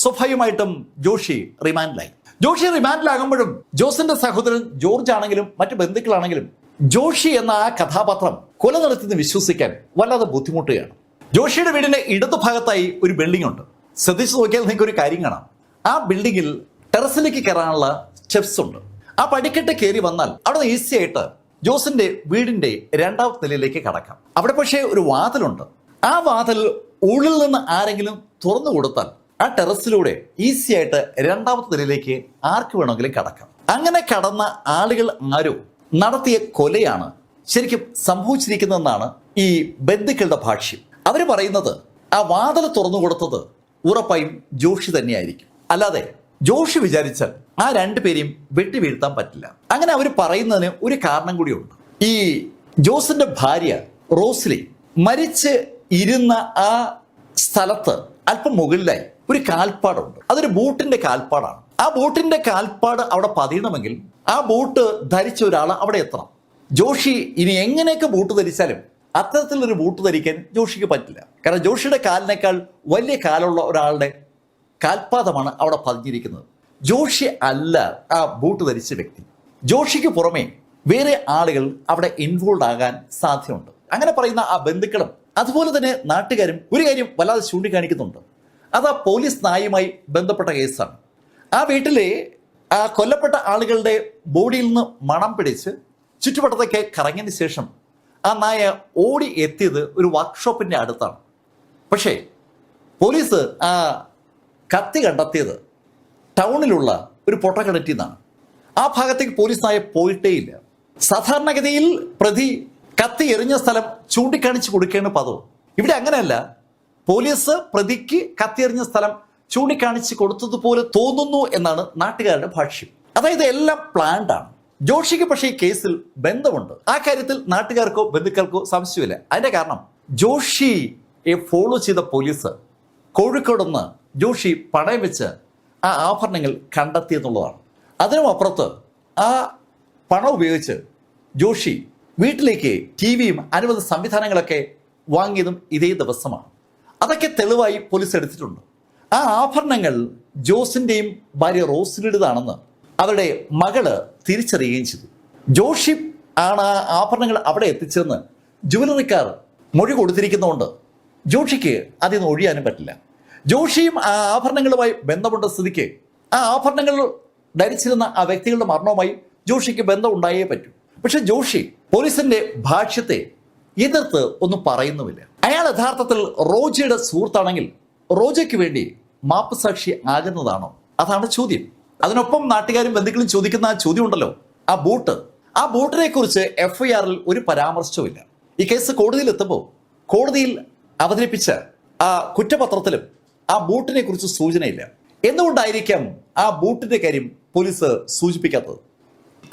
സ്വാഭാവികമായിട്ടും ജോഷി റിമാൻഡിലായി. ജോഷി റിമാൻഡിലാകുമ്പോഴും ജോസിന്റെ സഹോദരൻ ജോർജ് ആണെങ്കിലും മറ്റു ബന്ധുക്കളാണെങ്കിലും ജോഷി എന്ന ആ കഥാപാത്രം കൊല നടത്തിയെന്ന് വിശ്വസിക്കാൻ വല്ലാതെ ബുദ്ധിമുട്ടുകയാണ്. ജോഷിയുടെ വീടിന്റെ ഇടതുഭാഗത്തായി ഒരു ബിൽഡിംഗ് ഉണ്ട്. ശ്രദ്ധിച്ചു നോക്കിയാൽ നിങ്ങൾക്ക് ഒരു കാര്യം കാണാം. ആ ബിൽഡിങ്ങിൽ ടെറസിലേക്ക് കയറാനുള്ള സ്റ്റെപ്സ് ഉണ്ട്. ആ പടിക്കെട്ട് കയറി വന്നാൽ അവിടെ ഈസി ആയിട്ട് ജോസിന്റെ വീടിന്റെ രണ്ടാമത്തെ നിലയിലേക്ക് കടക്കാം. അവിടെ പക്ഷേ ഒരു വാതിലുണ്ട്. ആ വാതിൽ ഉള്ളിൽ നിന്ന് ആരെങ്കിലും തുറന്നു കൊടുത്താൽ ആ ടെറസിലൂടെ ഈസി ആയിട്ട് രണ്ടാമത്തെ നിലയിലേക്ക് ആർക്ക് വേണമെങ്കിലും കടക്കാം. അങ്ങനെ കടന്ന ആളുകൾ ആരോ നടത്തിയ കൊലയാണ് ശരിക്കും സംഭവിച്ചിരിക്കുന്നതെന്നാണ് ഈ ബന്ധുക്കളുടെ ഭാഷ്യം. അവർ പറയുന്നത് ആ വാതിൽ തുറന്നു കൊടുത്തത് ഉറപ്പായും ജോഷി തന്നെയായിരിക്കും. അല്ലാതെ ജോഷി വിചാരിച്ചാൽ ആ രണ്ടുപേരെയും വെട്ടി വീഴ്ത്താൻ പറ്റില്ല. അങ്ങനെ അവർ പറയുന്നതിന് ഒരു കാരണം കൂടിയുണ്ട്. ഈ ജോസിന്റെ ഭാര്യ റോസ്ലി മരിച്ച് ഇരുന്ന ആ സ്ഥലത്ത് അല്പം മുകളിലായി ഒരു കാൽപ്പാടുണ്ട്. അതൊരു ബൂട്ടിന്റെ കാൽപ്പാടാണ്. ആ ബൂട്ടിന്റെ കാൽപ്പാട് അവിടെ പതിയണമെങ്കിൽ ആ ബൂട്ട് ധരിച്ച ഒരാൾ അവിടെ എത്തണം. ജോഷി ഇനി എങ്ങനെയൊക്കെ ബൂട്ട് ധരിച്ചാലും അത്തരത്തിലൊരു ബൂട്ട് ധരിക്കാൻ ജോഷിക്ക് പറ്റില്ല. കാരണം ജോഷിയുടെ കാലിനേക്കാൾ വലിയ കാലുള്ള ഒരാളുടെ കാൽപാദമാണ് അവിടെ പതിഞ്ഞിരിക്കുന്നത്. ജോഷി അല്ല ആ ബൂട്ട് ധരിച്ച വ്യക്തി. ജോഷിക്ക് പുറമെ വേറെ ആളുകൾ അവിടെ ഇൻവോൾവ് ആകാൻ സാധ്യതയുണ്ട്. അങ്ങനെ പറയുന്ന ആ ബന്ധുക്കളും അതുപോലെ തന്നെ നാട്ടുകാരും ഒരു കാര്യം വല്ലാതെ ചൂണ്ടിക്കാണിക്കുന്നുണ്ട്. അത് ആ പോലീസ് നായുമായി ബന്ധപ്പെട്ട കേസാണ്. ആ വീട്ടിലെ ആ കൊല്ലപ്പെട്ട ആളുകളുടെ ബോഡിയിൽ നിന്ന് മണം പിടിച്ച് ചുറ്റുവട്ടത്തേക്ക് കറങ്ങിയതിന് ശേഷം ആ നായ ഓടി എത്തിയത് ഒരു വർക്ക്ഷോപ്പിന്റെ അടുത്താണ്. പക്ഷേ പോലീസ് ആ കത്തി കണ്ടെത്തിയത് ടൗണിലുള്ള ഒരു പൊട്ടക്കിണറ്റിൽ നിന്നാണ്. ആ ഭാഗത്തേക്ക് പോലീസ് നായ പോയിട്ടേയില്ല. സാധാരണഗതിയിൽ പ്രതി കത്തി എറിഞ്ഞ സ്ഥലം ചൂണ്ടിക്കാണിച്ച് കൊടുക്കേണ്ട പദവും ഇവിടെ അങ്ങനെയല്ല. പോലീസ് പ്രതിക്ക് കത്തിയെറിഞ്ഞ സ്ഥലം ചൂണ്ടിക്കാണിച്ച് കൊടുത്തതുപോലെ തോന്നുന്നു എന്നാണ് നാട്ടുകാരുടെ ഭാഷ്യം. അതായത് എല്ലാം പ്ലാൻഡ് ആണ്. ജോഷിക്ക് പക്ഷേ ഈ കേസിൽ ബന്ധമുണ്ട്. ആ കാര്യത്തിൽ നാട്ടുകാർക്കോ ബന്ധുക്കൾക്കോ സംശയമില്ല. അതിന്റെ കാരണം ജോഷിയെ ഫോളോ ചെയ്ത പോലീസ് കോഴിക്കോടുന്ന് ജോഷി പണയം വെച്ച് ആ ആഭരണങ്ങൾ കണ്ടെത്തിയെന്നുള്ളതാണ്. അതിനും അപ്പുറത്ത് ആ പണം ഉപയോഗിച്ച് ജോഷി വീട്ടിലേക്ക് ടിവിയും അനുബന്ധ സംവിധാനങ്ങളൊക്കെ വാങ്ങിയതും ഇതേ ദിവസമാണ്. അതൊക്കെ തെളിവായി പോലീസ് എടുത്തിട്ടുണ്ട്. ആ ആഭരണങ്ങൾ ജോസിന്റെയും ഭാര്യ റോസ്ലിയുടേതാണെന്ന് അവരുടെ മകള് തിരിച്ചറിയുകയും ചെയ്തു. ജോഷി ആണ് ആ ആഭരണങ്ങൾ അവിടെ എത്തിച്ചതെന്ന് ജുവലറിക്കാർ മൊഴി കൊടുത്തിരിക്കുന്നതുകൊണ്ട് ജോഷിക്ക് അതിൽ നിന്ന് ഒഴിയാനും പറ്റില്ല. ജോഷിയും ആ ആഭരണങ്ങളുമായി ബന്ധമുണ്ട സ്ഥിതിക്ക് ആ ആഭരണങ്ങൾ ധരിച്ചിരുന്ന ആ വ്യക്തികളുടെ മരണവുമായി ജോഷിക്ക് ബന്ധം ഉണ്ടായേ പറ്റൂ. പക്ഷെ ജോഷി പോലീസിന്റെ ഭാഷ്യത്തെ എതിർത്ത് ഒന്നും പറയുന്നുമില്ല. അയാൾ യഥാർത്ഥത്തിൽ റോജയുടെ സുഹൃത്താണെങ്കിൽ റോജയ്ക്ക് വേണ്ടി മാപ്പുസാക്ഷി ആകുന്നതാണോ? അതാണ് ചോദ്യം. അതിനൊപ്പം നാട്ടുകാരും ബന്ധുക്കളും ചോദിക്കുന്ന ആ ചോദ്യം ഉണ്ടല്ലോ, ആ ബോട്ടിനെ കുറിച്ച് FIR-ൽ ഒരു പരാമർശവും ഇല്ല. ഈ കേസ് കോടതിയിൽ എത്തുമ്പോൾ കോടതിയിൽ അവതരിപ്പിച്ച ആ കുറ്റപത്രത്തിലും ആ ബോട്ടിനെ കുറിച്ച് സൂചനയില്ല. എന്തുകൊണ്ടായിരിക്കാം ആ ബോട്ടിന്റെ കാര്യം പോലീസ് സൂചിപ്പിക്കാത്തത്?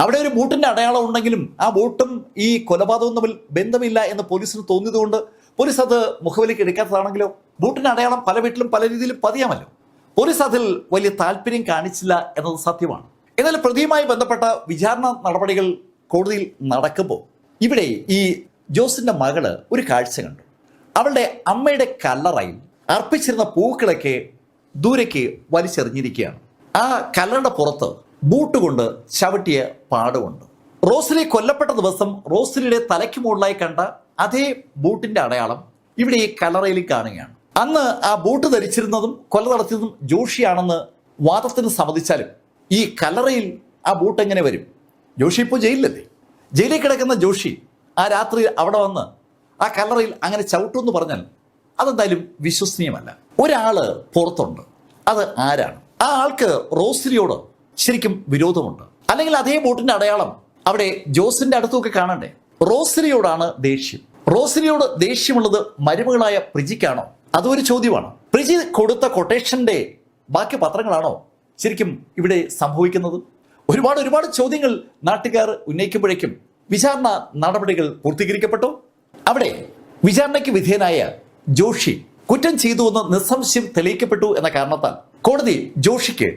അവിടെ ഒരു ബോട്ടിന്റെ അടയാളം ഉണ്ടെങ്കിലും ആ ബോട്ടും ഈ കൊലപാതകവും തമ്മിൽ ബന്ധമില്ല എന്ന് പോലീസിന് തോന്നിയതുകൊണ്ട് പോലീസ് അത് മുഖവിലേക്ക് എടുക്കാത്തതാണെങ്കിലോ? ബോട്ടിന്റെ അടയാളം പല വീട്ടിലും പല രീതിയിലും പതിയാമല്ലോ. പോലീസ് അതിൽ വലിയ താല്പര്യം കാണിച്ചില്ല എന്നത് സത്യമാണ്. എന്നാൽ പ്രതിയുമായി ബന്ധപ്പെട്ട വിചാരണ നടപടികൾ കോടതിയിൽ നടക്കുമ്പോൾ ഇവിടെ ഈ ജോസിന്റെ മകള് ഒരു കാഴ്ച കണ്ടു. അവളുടെ അമ്മയുടെ കല്ലറയിൽ അർപ്പിച്ചിരുന്ന പൂക്കളൊക്കെ ദൂരേക്ക് വലിച്ചെറിഞ്ഞിരിക്കുകയാണ്. ആ കല്ലറയുടെ പുറത്ത് ബൂട്ട് കൊണ്ട് ചവിട്ടിയ പാടുകൊണ്ട്. റോസ്ലി കൊല്ലപ്പെട്ട ദിവസം റോസ്ലിയുടെ തലയ്ക്ക് മുകളിലായി കണ്ട അതേ ബൂട്ടിന്റെ അടയാളം ഇവിടെ ഈ കല്ലറയിൽ കാണുകയാണ്. അന്ന് ആ ബൂട്ട് ധരിച്ചിരുന്നതും കൊല നടത്തിയതും ജോഷിയാണെന്ന് വാദത്തിന് സമ്മതിച്ചാലും ഈ കല്ലറയിൽ ആ ബൂട്ട് എങ്ങനെ വരും? ജോഷി ഇപ്പോൾ ജയിലിലല്ലേ? ജയിലിൽ കിടക്കുന്ന ജോഷി ആ രാത്രി അവിടെ വന്ന് ആ കല്ലറയിൽ അങ്ങനെ ചവിട്ടുമെന്ന് പറഞ്ഞാൽ അതെന്തായാലും വിശ്വസനീയമല്ല. ഒരാള് പുറത്തുണ്ട്. അത് ആരാണ്? ആ ആൾക്ക് റോസ്ലിയോട് ശരിക്കും വിരോധമുണ്ട്. അല്ലെങ്കിൽ അതേ ബോട്ടിന്റെ അടയാളം അവിടെ ജോസിന്റെ അടുത്തൊക്കെ കാണണ്ടേ? റോസ്ലിയോടാണ് ദേഷ്യം. റോസ്ലിയോട് ദേഷ്യമുള്ളത് മരുമകളായ പ്രിജിക്കാണോ? അതും ഒരു ചോദ്യമാണ്. പ്രിജി കൊടുത്ത കൊട്ടേഷന്റെ ബാക്കി പത്രങ്ങളാണോ ശരിക്കും ഇവിടെ സംഭവിക്കുന്നത്? ഒരുപാട് ചോദ്യങ്ങൾ നാട്ടുകാർ ഉന്നയിക്കുമ്പോഴേക്കും വിചാരണ നടപടികൾ പൂർത്തീകരിക്കപ്പെട്ടു. അവിടെ വിചാരണയ്ക്ക് വിധേയനായ ജോഷി കുറ്റം ചെയ്തുവെന്ന് നിസ്സംശയം തെളിയിക്കപ്പെട്ടു എന്ന കാരണത്താൽ കോടതി ജോഷിക്ക്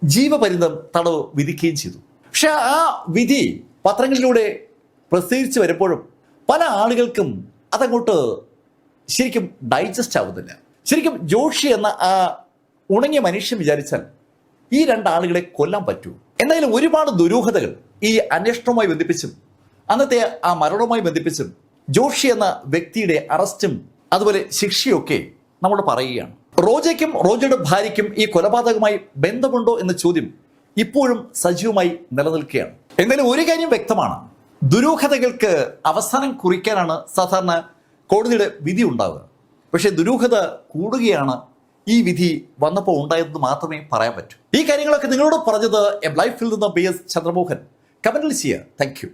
ജീവപര്യന്തം തടവ് വിധിക്കുകയും ചെയ്തു. പക്ഷെ ആ വിധി പത്രങ്ങളിലൂടെ പ്രസിദ്ധീകരിച്ച് വരുമ്പോഴും പല ആളുകൾക്കും അതങ്ങോട്ട് ശരിക്കും ഡൈജസ്റ്റ് ആവുന്നില്ല. ശരിക്കും ജോഷി എന്ന ആ ഉണങ്ങിയ മനുഷ്യൻ വിചാരിച്ചാൽ ഈ രണ്ടാളുകളെ കൊല്ലാൻ പറ്റൂ. എന്തായാലും ഒരുപാട് ദുരൂഹതകൾ ഈ അന്വേഷണവുമായി ബന്ധിപ്പിച്ചും അന്നത്തെ ആ മരണവുമായി ബന്ധിപ്പിച്ചും ജോഷി എന്ന വ്യക്തിയുടെ അറസ്റ്റും അതുപോലെ ശിക്ഷയൊക്കെ നമ്മൾ പറയുകയാണ്. റോജയ്ക്കും റോജയുടെ ഭാര്യയ്ക്കും ഈ കൊലപാതകമായി ബന്ധമുണ്ടോ എന്ന ചോദ്യം ഇപ്പോഴും സജീവമായി നിലനിൽക്കുകയാണ്. എന്തായാലും ഒരു കാര്യം വ്യക്തമാണ്, ദുരൂഹതകൾക്ക് അവസാനം കുറിക്കാനാണ് സാധാരണ കോടതിയുടെ വിധി ഉണ്ടാവുക. പക്ഷെ ദുരൂഹത കൂടുകയാണ് ഈ വിധി വന്നപ്പോൾ ഉണ്ടായതെന്ന് മാത്രമേ പറയാൻ പറ്റൂ. ഈ കാര്യങ്ങളൊക്കെ നിങ്ങളോട് പറഞ്ഞത് എം ലൈഫിൽ നിന്ന് BS ചന്ദ്രമോഹൻ. കമന്റിൽ ചെയ്യുക. Thank you.